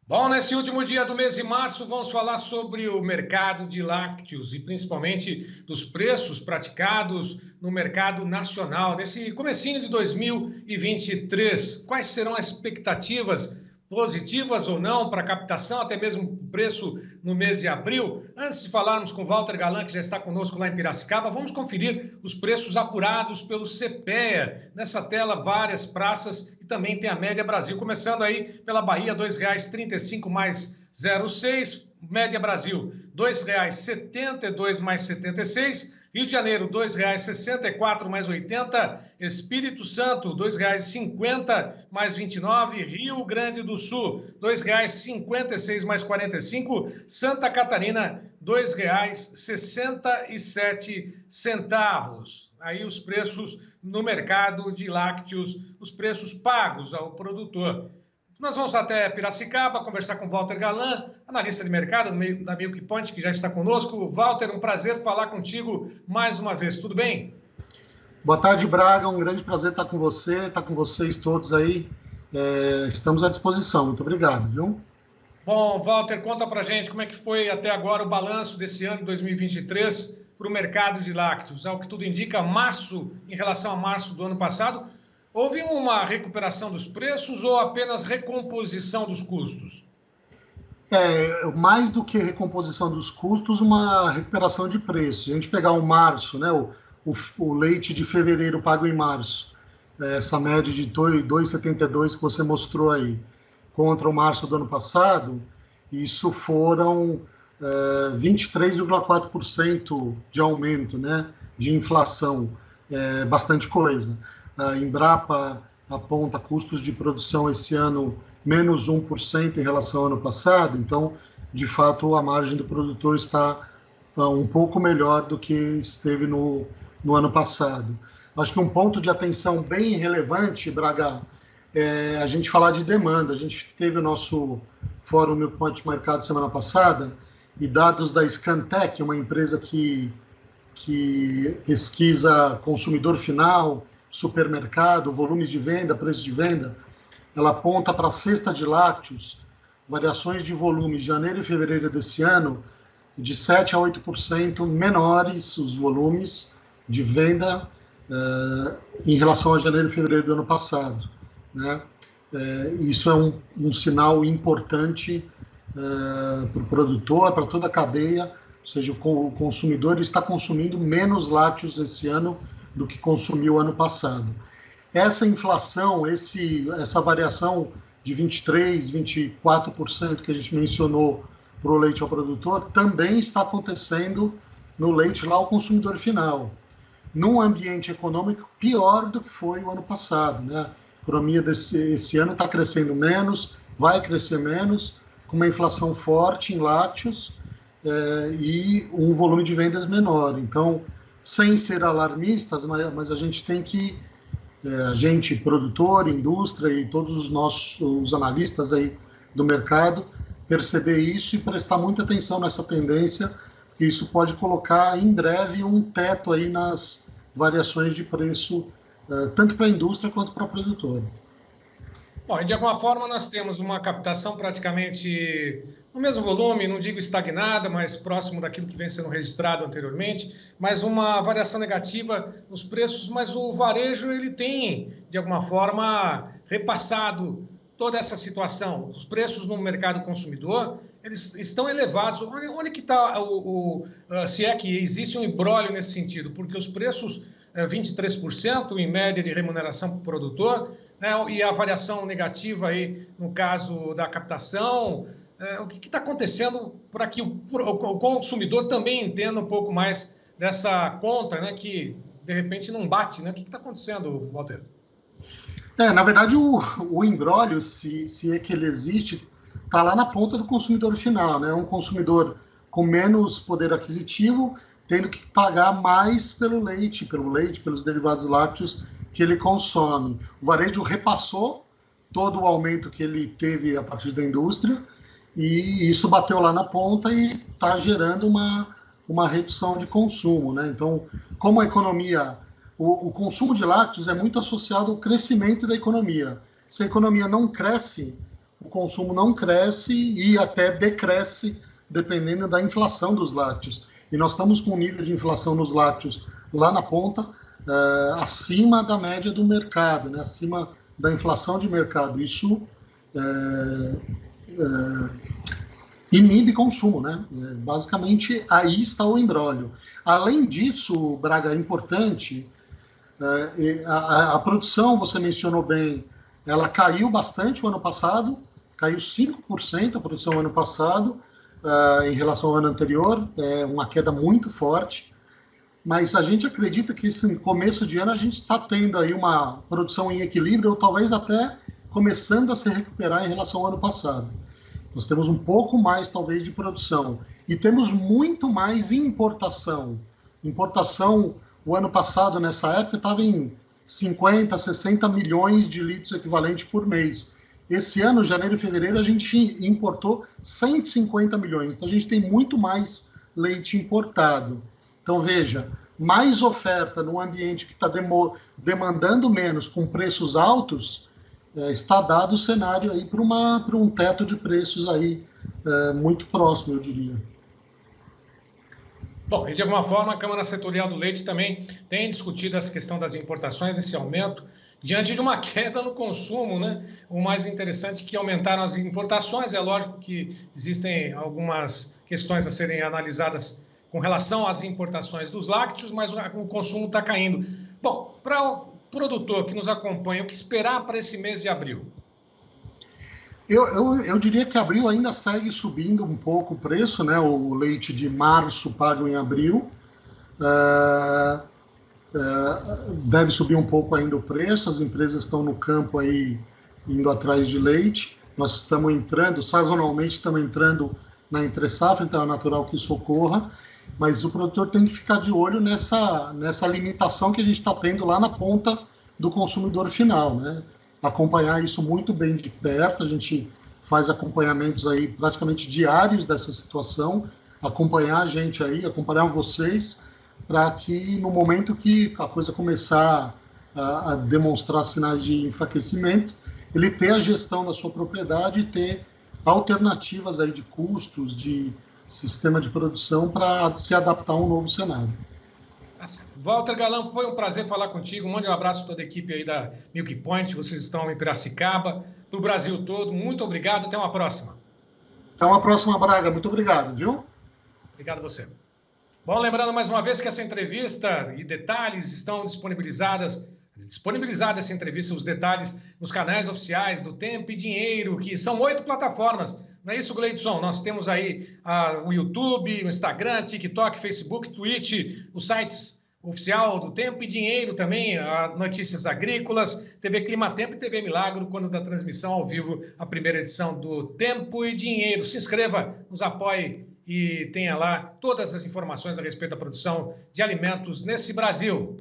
Bom, nesse último dia do mês de março, vamos falar sobre o mercado de lácteos e principalmente dos preços praticados no mercado nacional. Nesse comecinho de 2023, quais serão as expectativas positivas ou não para a captação, até mesmo preço no mês de abril? Antes de falarmos com o Walter Galan, que já está conosco lá em Piracicaba, vamos conferir os preços apurados pelo CPEA. Nessa tela, várias praças e também tem a média Brasil, começando aí pela Bahia, R$ 2,35 mais 0,6, média Brasil, R$ 2,72 mais 76, Rio de Janeiro, R$ 2,64 mais 80, Espírito Santo, R$ 2,50 mais 29, Rio Grande do Sul, R$ 2,56 mais 45, Santa Catarina, R$ 2,67. Aí os preços no mercado de lácteos, os preços pagos ao produtor. Nós vamos até Piracicaba conversar com o Walter Galan, analista de mercado da Milk Point, que já está conosco. Walter, um prazer falar contigo mais uma vez, tudo bem? Boa tarde, Braga, um grande prazer estar com você, estar com vocês todos aí. Estamos à disposição, muito obrigado, viu? Bom, Walter, conta pra gente como é que foi até agora o balanço desse ano de 2023 para o mercado de lácteos. Ao que tudo indica, março, em relação a março do ano passado, houve uma recuperação dos preços ou apenas recomposição dos custos? Mais do que recomposição dos custos, uma recuperação de preço. Se a gente pegar o março, né, o leite de fevereiro pago em março, essa média de 2,72 que você mostrou aí, contra o março do ano passado, isso foram 23,4% de aumento, né, de inflação, bastante coisa. A Embrapa aponta custos de produção esse ano menos 1% em relação ao ano passado, então, de fato, a margem do produtor está um pouco melhor do que esteve no ano passado. Acho que um ponto de atenção bem relevante, Braga, é a gente falar de demanda. A gente teve o nosso Fórum Milk Point Mercado semana passada, e dados da Scantec, uma empresa que pesquisa consumidor final, supermercado, volume de venda, preço de venda, ela aponta para a cesta de lácteos, variações de volume de janeiro e fevereiro desse ano, de 7% a 8% menores os volumes de venda em relação a janeiro e fevereiro do ano passado, né? Isso é um sinal importante para o produtor, para toda a cadeia, ou seja, o consumidor está consumindo menos lácteos esse ano do que consumiu ano passado. Essa inflação, essa variação de 23%, 24% que a gente mencionou para o leite ao produtor, também está acontecendo no leite lá ao consumidor final, num ambiente econômico pior do que foi o ano passado, né? A economia esse ano está crescendo menos, vai crescer menos, com uma inflação forte em lácteos e um volume de vendas menor. Então, sem ser alarmistas, mas a gente tem que, a gente, produtor, indústria e todos os nossos analistas aí do mercado, perceber isso e prestar muita atenção nessa tendência, porque isso pode colocar em breve um teto aí nas variações de preço, tanto para a indústria quanto para o produtor. Bom, e de alguma forma nós temos uma captação praticamente no mesmo volume, não digo estagnada, mas próximo daquilo que vem sendo registrado anteriormente, mas uma variação negativa nos preços, mas o varejo ele tem, de alguma forma, repassado toda essa situação. Os preços no mercado consumidor, eles estão elevados. Onde que está se é que existe um imbróglio nesse sentido? Porque os preços, 23% em média de remuneração para o produtor, né, e a variação negativa aí no caso da captação, o que está acontecendo para que o consumidor também entenda um pouco mais dessa conta, né, que de repente não bate, né? O que está acontecendo, Walter? Na verdade, o imbróglio, se é que ele existe, está lá na ponta do consumidor final, né? Um consumidor com menos poder aquisitivo, tendo que pagar mais pelo leite, pelos derivados lácteos que ele consome. O varejo repassou todo o aumento que ele teve a partir da indústria, e isso bateu lá na ponta e está gerando uma redução de consumo, né? Então, como a economia, o consumo de lácteos é muito associado ao crescimento da economia. Se a economia não cresce, o consumo não cresce e até decresce dependendo da inflação dos lácteos. E nós estamos com um nível de inflação nos lácteos lá na ponta, acima da média do mercado, né? Acima da inflação de mercado. Isso inibe consumo, né? Basicamente, aí está o imbróglio. Além disso, Braga, é importante, a produção, você mencionou bem, ela caiu bastante o ano passado, caiu 5% a produção ano passado, em relação ao ano anterior, uma queda muito forte, mas a gente acredita que esse começo de ano a gente está tendo aí uma produção em equilíbrio, ou talvez até começando a se recuperar em relação ao ano passado. Nós temos um pouco mais, talvez, de produção, e temos muito mais importação. Importação, o ano passado, nessa época, estava em 50, 60 milhões de litros equivalente por mês. Esse ano, janeiro e fevereiro, a gente importou 150 milhões. Então, a gente tem muito mais leite importado. Então, veja, mais oferta num ambiente que está demandando menos, com preços altos, está dado o cenário aí para um teto de preços aí muito próximo, eu diria. Bom, e de alguma forma a Câmara Setorial do Leite também tem discutido essa questão das importações, esse aumento, diante de uma queda no consumo, né? O mais interessante é que aumentaram as importações, é lógico que existem algumas questões a serem analisadas com relação às importações dos lácteos, mas o consumo está caindo. Bom, para o produtor que nos acompanha, o que esperar para esse mês de abril? Eu diria que abril ainda segue subindo um pouco o preço, né? O leite de março pago em abril deve subir um pouco ainda o preço, as empresas estão no campo aí indo atrás de leite, nós estamos entrando, sazonalmente estamos entrando na entre-safra, então é natural que isso ocorra, mas o produtor tem que ficar de olho nessa limitação que a gente está tendo lá na ponta do consumidor final, né? Acompanhar isso muito bem de perto, a gente faz acompanhamentos aí praticamente diários dessa situação, acompanhar a gente aí, acompanhar vocês, para que no momento que a coisa começar a demonstrar sinais de enfraquecimento, ele ter a gestão da sua propriedade e ter alternativas aí de custos, de sistema de produção para se adaptar a um novo cenário. Tá certo. Walter Galão, foi um prazer falar contigo. Mande um abraço a toda a equipe aí da Milk Point. Vocês estão em Piracicaba, para o Brasil todo. Muito obrigado. Até uma próxima. Até uma próxima, Braga. Muito obrigado, viu? Obrigado a você. Bom, lembrando mais uma vez que essa entrevista e detalhes estão disponibilizadas essa entrevista, os detalhes nos canais oficiais do Tempo e Dinheiro, que são 8 plataformas. Não é isso, Gleidson? Nós temos aí o YouTube, o Instagram, TikTok, Facebook, Twitch, os sites oficial do Tempo e Dinheiro também, Notícias Agrícolas, TV Clima Tempo e TV Milagro, quando da transmissão ao vivo, a primeira edição do Tempo e Dinheiro. Se inscreva, nos apoie e tenha lá todas as informações a respeito da produção de alimentos nesse Brasil.